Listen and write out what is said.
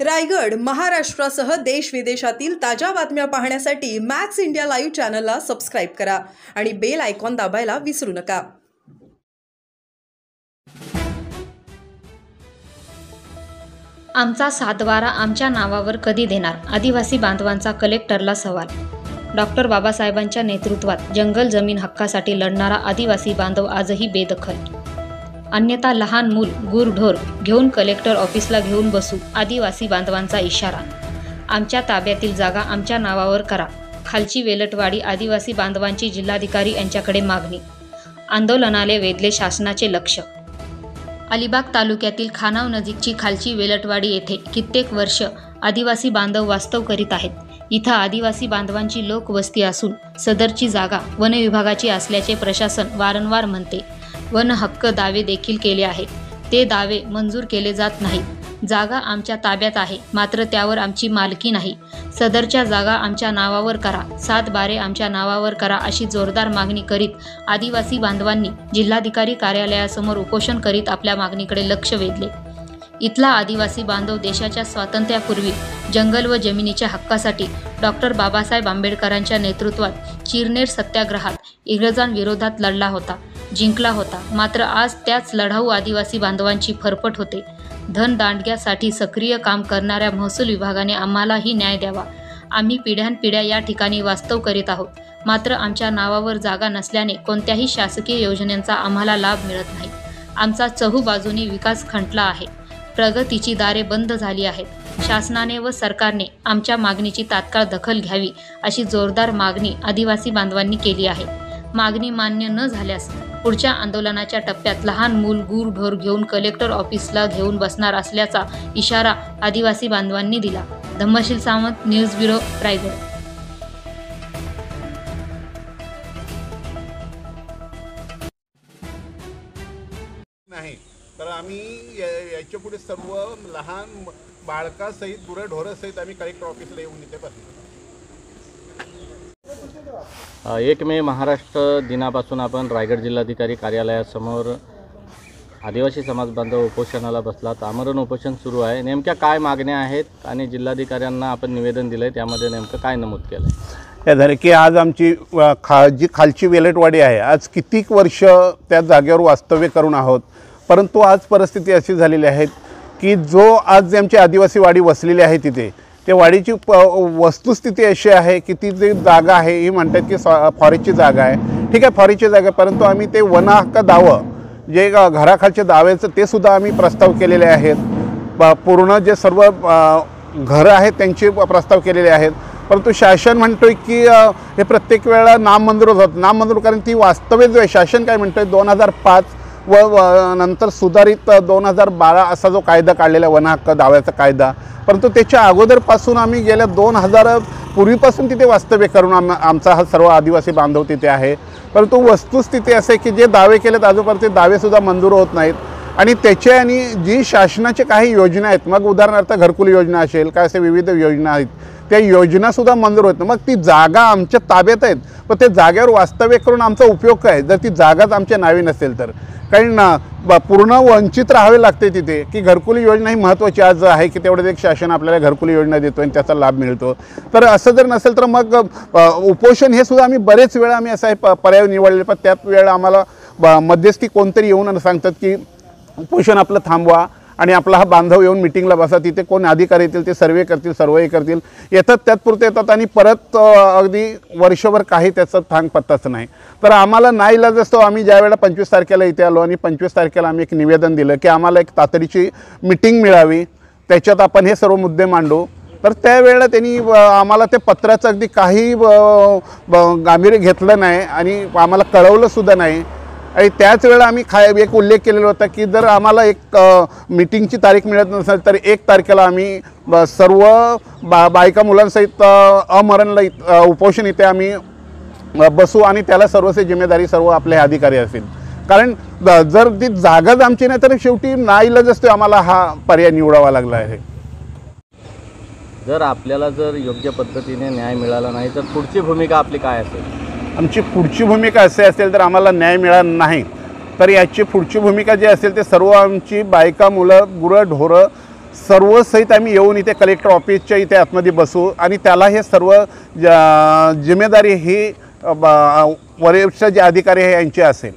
रायगड, महाराष्ट्रासह देश विदेशातील ताज्या बातम्या पाहण्यासाठी मॅक्स इंडिया लाईव्ह चॅनलला सबस्क्राइब करा आणि बेल आयकॉन दाबायला विसरू नका। आमचा सातबारा आमच्या नावावर कधी देणार? आदिवासी बांधवांचा कलेक्टरला सवाल। डॉक्टर बाबासाहेबांच्या नेतृत्वात जंगल जमीन हक्कासाठी लढणारा आदिवासी बांधव आजही बेदखल। अन्यथा लहान मूल गुरढोर घेऊन कलेक्टर ऑफिसला घेऊन बसू, आदिवासी बांधवांचा इशारा। आमच्या ताब्यातील जागा आमच्या नावावर करा, खालची वेलटवाडी आदिवासी बांधवांची जिल्हाधिकारी यांच्याकडे मागणी। आंदोलनाले वेधले शासनाचे लक्ष। अलिबाग तालुक्यातील खानाव नजीकची खालची वेलटवाडी येथे कित्येक वर्ष आदिवासी बांधव वास्तव करीत आहेत। इथं आदिवासी बांधवांची लोकवस्ती असून सदरची जागा वन विभागाची असल्याचे प्रशासन वारंवार म्हणते। वन हक्क दावे देखील केले आहेत, ते दावे मंजूर केले जात नाहीत। जागा आमच्या ताब्यात आहे, मात्र त्यावर आमची मालकी नाही। सदरच्या जागा आमच्या नावावर करा, 7 बारे आमच्या नावावर करा, अशी जोरदार मागणी करीत आदिवासी बांधवांनी जिल्हाधिकारी कार्यालयासमोर उपोषण करीत आपल्या मागणीकडे लक्ष वेधले। इथला आदिवासी बांधव देशाच्या स्वातंत्र्यापूर्वी जंगल व जमिनीच्या हक्कासाठी डॉक्टर बाबासाहेब आंबेडकरांच्या नेतृत्वात चिरनेर सत्याग्रहात इंग्रजांविरोधात लढला होता, जिंकला होता। मात्र आज त्याच लढाऊ आदिवासी बांधवांची फरफट होते। धनदांडग्यासाठी सक्रिय काम करणाऱ्या महसूल विभागाने आम्हालाही न्याय द्यावा। आम्ही पिढ्यानपिढ्या या ठिकाणी वास्तव करीत आहोत, मात्र आमच्या नावावर जागा नसल्याने कोणत्याही शासकीय योजनांचा आम्हाला लाभ मिळत नाही। आमचा चहूबाजूनी विकास खंटला आहे, प्रगतीची दारे बंद झाली आहेत। शासनाने व सरकारने आमच्या मागणीची तात्काळ दखल घ्यावी, अशी जोरदार मागणी आदिवासी बांधवांनी केली आहे। मागणी मान्य न झाल्यास पुढच्या आंदोलनाच्या टप्प्यात लहान मूल गुरढोर घेऊन कलेक्टर ऑफिसला घेऊन बसणार असल्याचा इशारा आदिवासी बांधवांनी दिला। Dhammasheel Sawant, news bureau, Raigad. नाही तर आम्ही याच्या पुढे सर्व लहान बाळकासहित गुरढोरासहित आम्ही कलेक्टर ऑफिसला येऊन इथे बसलो। 1 मे महाराष्ट्र दिनापासून आपण रायगड जिल्हाधिकारी कार्यालयासमोर आदिवासी समाज बांधव उपोषणाला बसलात। आमरण उपोषण सुरू आहे। नेमक्या काय मागण्या आहेत आणि जिल्हाधिकाऱ्यांना आपण निवेदन दिलं आहे, त्यामध्ये नेमकं काय नमूद केलं आहे? काय झालं की आज आमची जी खालची वेलटवाडी आहे, आज कितीक वर्ष त्या जागेवर वास्तव्य करून आहोत, परंतु आज परिस्थिती अशी झालेली आहे की जो आज आमची आदिवासी वाडी वसलेली आहे तिथे त्या वाडीची वस्तुस्थिती अशी आहे की ती जी जागा आहे ही म्हणतात की फॉरेस्टची जागा आहे। ठीक आहे, फॉरेस्टची जागा, परंतु आम्ही ते वन हक्क दावं जे घराखालचे दाव्याचं ते सुद्धा आम्ही प्रस्ताव केलेले आहेत। पूर्ण जे सर्व घरं आहेत त्यांचे प्रस्ताव केलेले आहेत, परंतु शासन म्हणतोय की हे प्रत्येक वेळा नामंजूर होत। नामंजूर कारण ती वास्तव्य जो आहे, शासन काय म्हणतोय 2005 व नंतर सुधारित 2012 असा जो कायदा काढलेला वन हक्क दाव्याचा कायदा, परंतु त्याच्या अगोदरपासून आम्ही गेल्या 2000 पूर्वीपासून तिथे वास्तव्य करून आमचा हा सर्व आदिवासी बांधव तिथे आहे। परंतु वस्तुस्थिती असं आहे की जे दावे केलेत आजोपर्यंत ते दावेसुद्धा मंजूर होत नाहीत आणि त्याच्या आणि जी शासनाचे काही योजना आहेत, मग उदाहरणार्थ घरकुल योजना असेल, काय असे विविध योजना आहेत, त्या योजनासुद्धा मंजूर होत नाही। मग ती जागा आमच्या ताब्यात आहेत, पण त्या जागेवर वास्तव्य करून आमचा उपयोग काय जर ती जागाच आमच्या नावे नसेल तर? कारण पूर्ण वंचित राहावे लागते तिथे की घरकुल योजना ही महत्त्वाची आज आहे की तेवढंच एक शासन आपल्याला घरकुल योजना देतो आणि त्याचा लाभ मिळतो। तर असं जर नसेल तर मग उपोषण हे सुद्धा आम्ही बरेच वेळा आम्ही असा पर्याय निवडले, पण त्यात वेळा आम्हाला मध्यस्थी कोणतरी येऊन सांगतात की उपोषण आपलं थांबवा आणि आपला हा बांधव येऊन मिटिंगला बसा, तिथे कोण अधिकारी येतील ते सर्वे करतील, येतात त्यातपुरते येतात आणि परत अगदी वर्षभर काही त्याचा थांग पत्ताच नाही। तर आम्हाला नाईलाज असतो। आम्ही ज्या वेळेला 25 तारखेला इथे आलो आणि 25 तारखेला आम्ही एक निवेदन दिलं की आम्हाला एक तातडीची मिटिंग मिळावी, त्याच्यात आपण हे सर्व मुद्दे मांडू, तर त्यावेळेला त्यांनी आम्हाला ते पत्राचं अगदी काही गांभीर्य घेतलं नाही आणि आम्हाला कळवलंसुद्धा नाही। आणि त्याच वेळेला आम्ही एक उल्लेख केलेला होता की जर आम्हाला एक मीटिंगची तारीख मिळत नसेल तर 1 तारखेला आम्ही सर्व बायका मुलांसहित अमरणला उपोषण इथे आम्ही बसू आणि त्याला सर्वस्वी जिम्मेदारी सर्व आपले अधिकारी असतील। कारण जर ती जागाच आमची नाही तर शेवटी नाईलाज असतो, आम्हाला हा पर्याय निवडावा लागला आहे। जर आपल्याला जर योग्य पद्धतीने न्याय मिळाला नाही तर पुढची भूमिका आपली काय असेल? आमची पुढची भूमिका असे असेल तर आम्हाला न्याय मिळाला नाही तर याची पुढची भूमिका जी असेल ते सर्व आमची बायका मुलं गुरं ढोरं सर्व सहित आम्ही येऊन इथे कलेक्टर ऑफिसच्या इथे आतमध्ये बसू आणि त्याला हे सर्व जिम्मेदारी ही वरिष्ठ जे अधिकारी आहे यांची असेल।